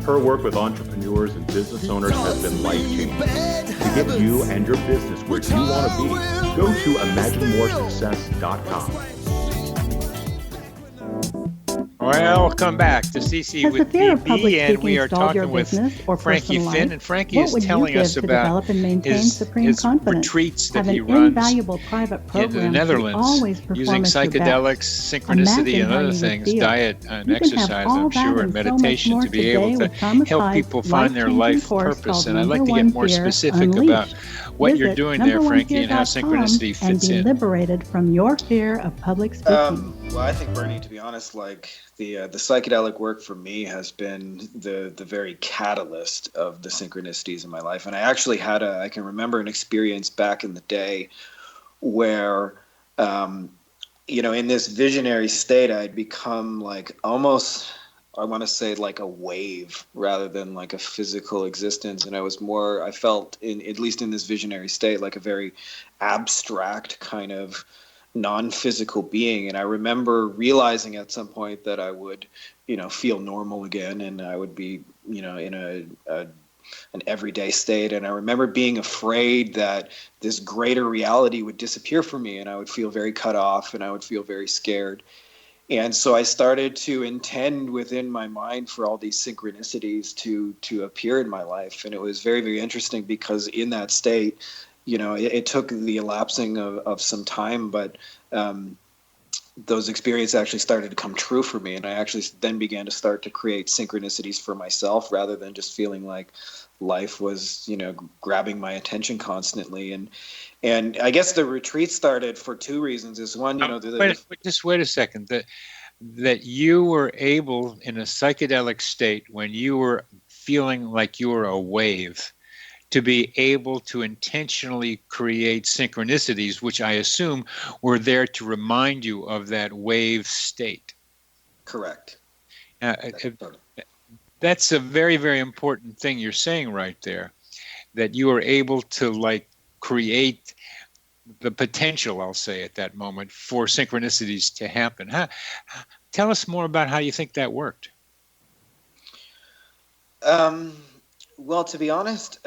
Her work with entrepreneurs and business owners has been life-changing. To get you and your business where you want to be, go to ImagineMoreSuccess.com. Welcome back to CC with BB, and we are talking with Frankie Fihn, and Frankie is telling us about his retreats that he runs in the Netherlands using psychedelics, synchronicity, and other things, diet and exercise, I'm sure, and meditation to be able to help people find their life purpose. And I'd like to get more specific about what you're doing there, Frankie, and how synchronicity fits in. And be liberated from your fear of public speaking. Well, I think, Bernie, to be honest, like the psychedelic work for me has been the very catalyst of the synchronicities in my life. And I actually I can remember an experience back in the day where, in this visionary state, I'd become like almost, I want to say, like a wave rather than like a physical existence. And I felt at least in this visionary state, like a very abstract kind of non-physical being. And I remember realizing at some point that I would, feel normal again, and I would be, in an everyday state. And I remember being afraid that this greater reality would disappear from me, and I would feel very cut off, and I would feel very scared. And so I started to intend within my mind for all these synchronicities to appear in my life. And it was very, very interesting because in that state, it took the elapsing of some time, but those experiences actually started to come true for me. And I actually then began to start to create synchronicities for myself rather than just feeling like life was, grabbing my attention constantly. And I guess the retreat started for two reasons. Is one, just wait a second. That you were able, in a psychedelic state, when you were feeling like you were a wave, to be able to intentionally create synchronicities, which I assume were there to remind you of that wave state. Correct. That's a very, very important thing you're saying right there, that you were able to create the potential, I'll say at that moment, for synchronicities to happen. Tell us more about how you think that worked. Well, to be honest,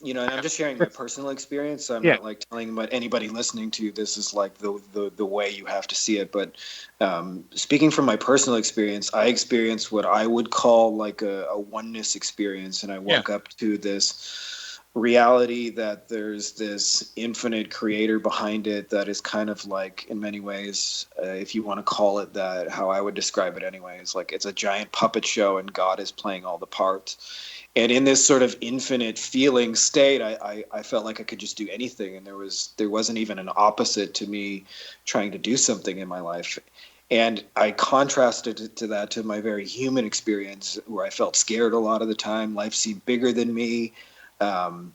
and I'm just sharing my personal experience. So I'm not like telling anybody listening to this is like the way you have to see it. But speaking from my personal experience, I experienced what I would call like a oneness experience. And I woke up to this reality that there's this infinite creator behind it that is kind of like, in many ways, if you want to call it that, how I would describe it anyway, is like it's a giant puppet show and God is playing all the parts. And in this sort of infinite feeling state, I felt like I could just do anything, and there wasn't even an opposite to me trying to do something in my life. And I contrasted to that to my very human experience, where I felt scared a lot of the time. Life seemed bigger than me, and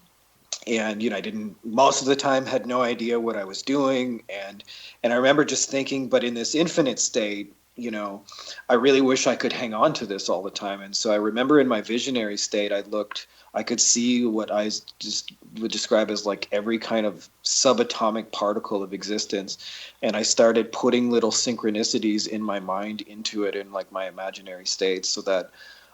I didn't most of the time had no idea what I was doing. And I remember just thinking, but in this infinite state, I really wish I could hang on to this all the time. And so I remember in my visionary state, I could see what I just would describe as like every kind of subatomic particle of existence. And I started putting little synchronicities in my mind into it in like my imaginary states, so that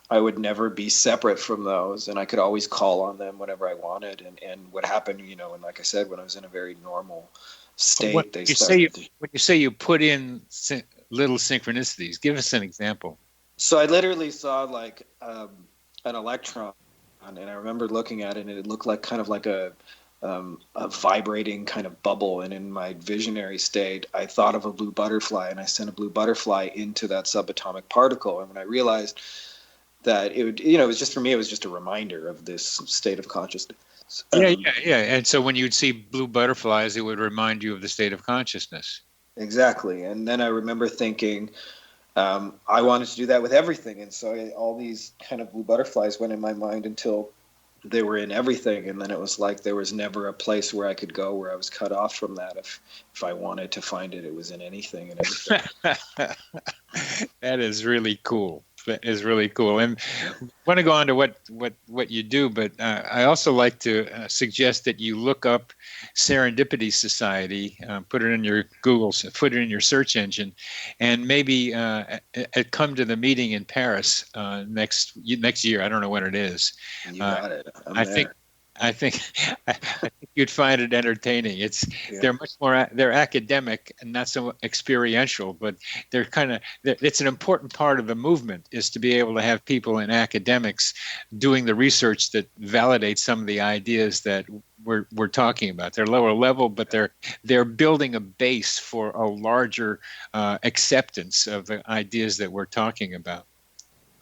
I would never be separate from those, and I could always call on them whenever I wanted. And what happened, and like I said, when I was in a very normal state, when you say you put in little synchronicities, give us an example. So I literally saw like an electron, and I remember looking at it, and it looked like kind of like a vibrating kind of bubble. And in my visionary state, I thought of a blue butterfly, and I sent a blue butterfly into that subatomic particle. And when I realized that it would, it was just, for me, it was just a reminder of this state of consciousness. Yeah. And so when you'd see blue butterflies, it would remind you of the state of consciousness. Exactly. And then I remember thinking, I wanted to do that with everything. And so all these kind of blue butterflies went in my mind until they were in everything. And then it was like there was never a place where I could go where I was cut off from that. If I wanted to find it, it was in anything and everything. That is really cool. That is really cool. And I want to go on to what you do, but I also like to suggest that you look up Serendipity Society, put it in your put it in your search engine, and maybe come to the meeting in Paris next year. I don't know when it is. You got it. I think you'd find it entertaining. They're much more, they're academic and not so experiential, but it's an important part of the movement, is to be able to have people in academics doing the research that validates some of the ideas that we're talking about. They're lower level, but they're building a base for a larger acceptance of the ideas that we're talking about.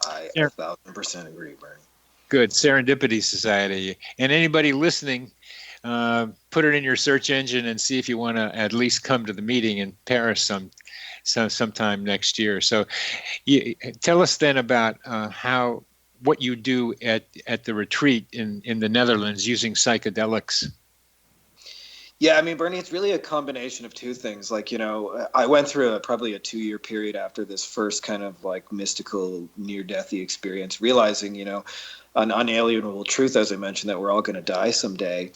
I 1,000% agree, Bernie. Good. Serendipity Society. And anybody listening, put it in your search engine and see if you want to at least come to the meeting in Paris sometime next year. So tell us then about what you do at the retreat in the Netherlands using psychedelics. Yeah, I mean, Bernie, it's really a combination of two things. Like, I went through probably a 2-year period after this first kind of like mystical near-deathy experience, realizing, an unalienable truth, as I mentioned, that we're all going to die someday.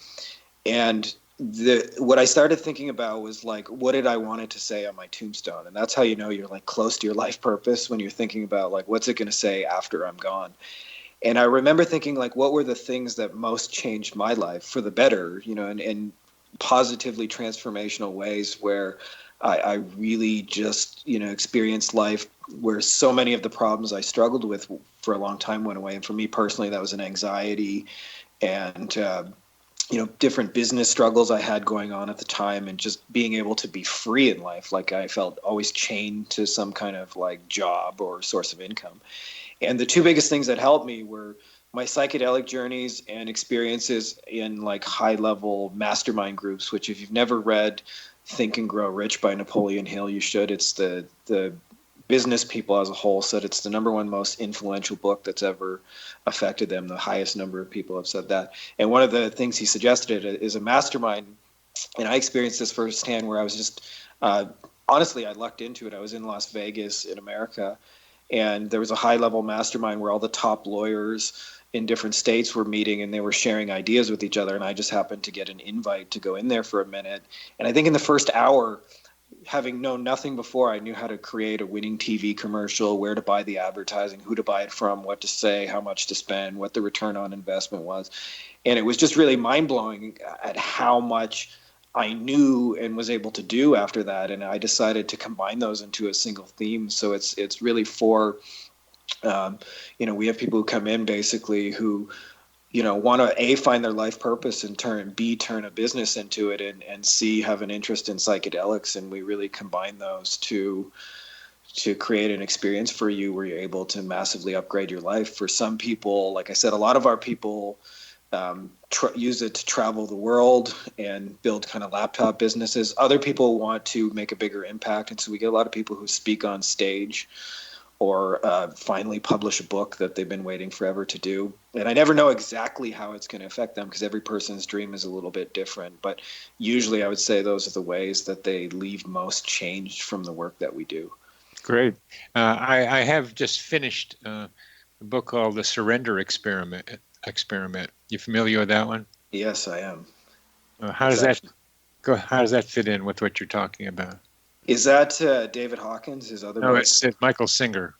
And what I started thinking about was like, what did I want it to say on my tombstone? And that's how you're like close to your life purpose, when you're thinking about like, what's it going to say after I'm gone? And I remember thinking like, what were the things that most changed my life for the better, and positively transformational ways, where I really just, experienced life where so many of the problems I struggled with for a long time went away. And for me personally, that was an anxiety and, different business struggles I had going on at the time, and just being able to be free in life. Like I felt always chained to some kind of like job or source of income. And the two biggest things that helped me were my psychedelic journeys and experiences in like high level mastermind groups, which if you've never read Think and Grow Rich by Napoleon Hill, you should. It's the business people as a whole said it's the number one most influential book that's ever affected them. The highest number of people have said that. And one of the things he suggested is a mastermind. And I experienced this firsthand, where I was just, honestly, I lucked into it. I was in Las Vegas in America, and there was a high level mastermind where all the top lawyers in different states were meeting, and they were sharing ideas with each other. And I just happened to get an invite to go in there for a minute. And I think in the first hour, having known nothing before, I knew how to create a winning TV commercial, where to buy the advertising, who to buy it from, what to say, how much to spend, what the return on investment was. And it was just really mind-blowing at how much I knew and was able to do after that. And I decided to combine those into a single theme. So it's really for, we have people who come in basically who, want to A, find their life purpose, and turn a business into it, and C, have an interest in psychedelics. And we really combine those to create an experience for you where you're able to massively upgrade your life. For some people, like I said, a lot of our people use it to travel the world and build kind of laptop businesses. Other people want to make a bigger impact. And so we get a lot of people who speak on stage or finally publish a book that they've been waiting forever to do. And I never know exactly how it's going to affect them, because every person's dream is a little bit different. But usually I would say those are the ways that they leave most changed from the work that we do. Great. I have just finished a book called The Surrender Experiment. You familiar with that one? Yes, I am. How does that fit in with what you're talking about? Is that David Hawkins, his other book? No, it's Michael Singer.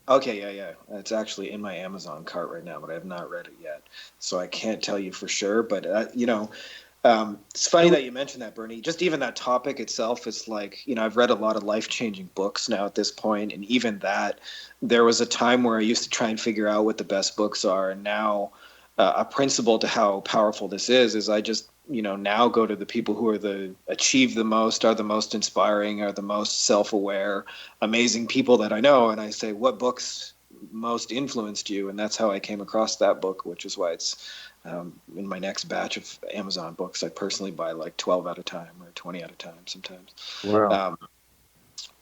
Okay, yeah. It's actually in my Amazon cart right now, but I have not read it yet. So I can't tell you for sure. But, it's funny that you mentioned that, Bernie. Just even that topic itself is like, I've read a lot of life-changing books now at this point. And even that, there was a time where I used to try and figure out what the best books are. And now a principle to how powerful this is I just, now go to the people who are achieve the most, are the most inspiring, are the most self-aware, amazing people that I know. And I say, what books most influenced you? And that's how I came across that book, which is why it's in my next batch of Amazon books. I personally buy like 12 at a time or 20 at a time sometimes. Wow.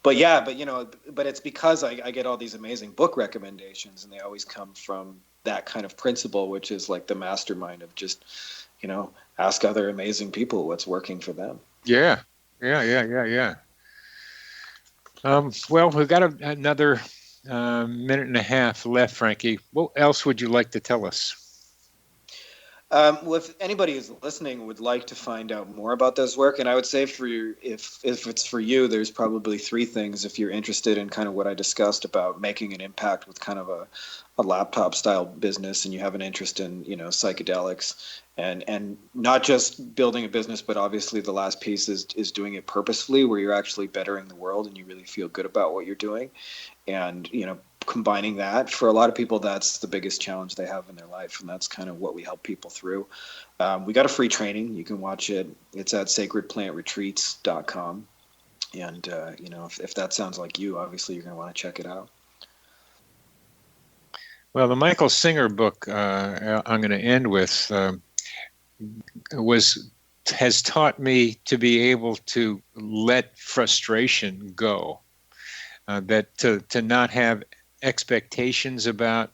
But it's because I get all these amazing book recommendations, and they always come from that kind of principle, which is like the mastermind of just, ask other amazing people what's working for them. Yeah. Well, we've got another minute and a half left, Frankie. What else would you like to tell us? Well, if anybody who's listening would like to find out more about this work, and I would say if it's for you, there's probably three things if you're interested in kind of what I discussed about making an impact with kind of a laptop style business, and you have an interest in, psychedelics, and not just building a business, but obviously the last piece is doing it purposefully, where you're actually bettering the world and you really feel good about what you're doing. And, combining that, for a lot of people, that's the biggest challenge they have in their life. And that's kind of what we help people through. We got a free training. You can watch it. It's at sacredplantretreats.com. And, if that sounds like you, obviously you're going to want to check it out. Well, the Michael Singer book I'm going to end with has taught me to be able to let frustration go. That to not have expectations about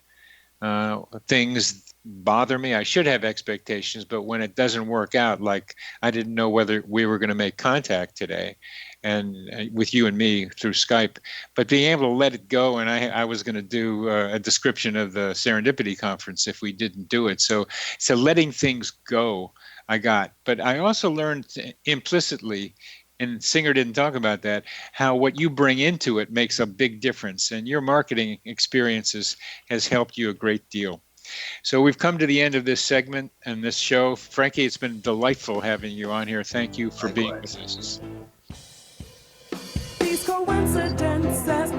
things bother me. I should have expectations, but when it doesn't work out, like I didn't know whether we were going to make contact today, and with you and me through Skype, but being able to let it go. And I was going to do a description of the Serendipity conference if we didn't do it. So letting things go, I got. But I also learned implicitly, and Singer didn't talk about that, how what you bring into it makes a big difference. And your marketing experiences has helped you a great deal. So we've come to the end of this segment and this show. Frankie, it's been delightful having you on here. Thank you for being with us. These coincidences,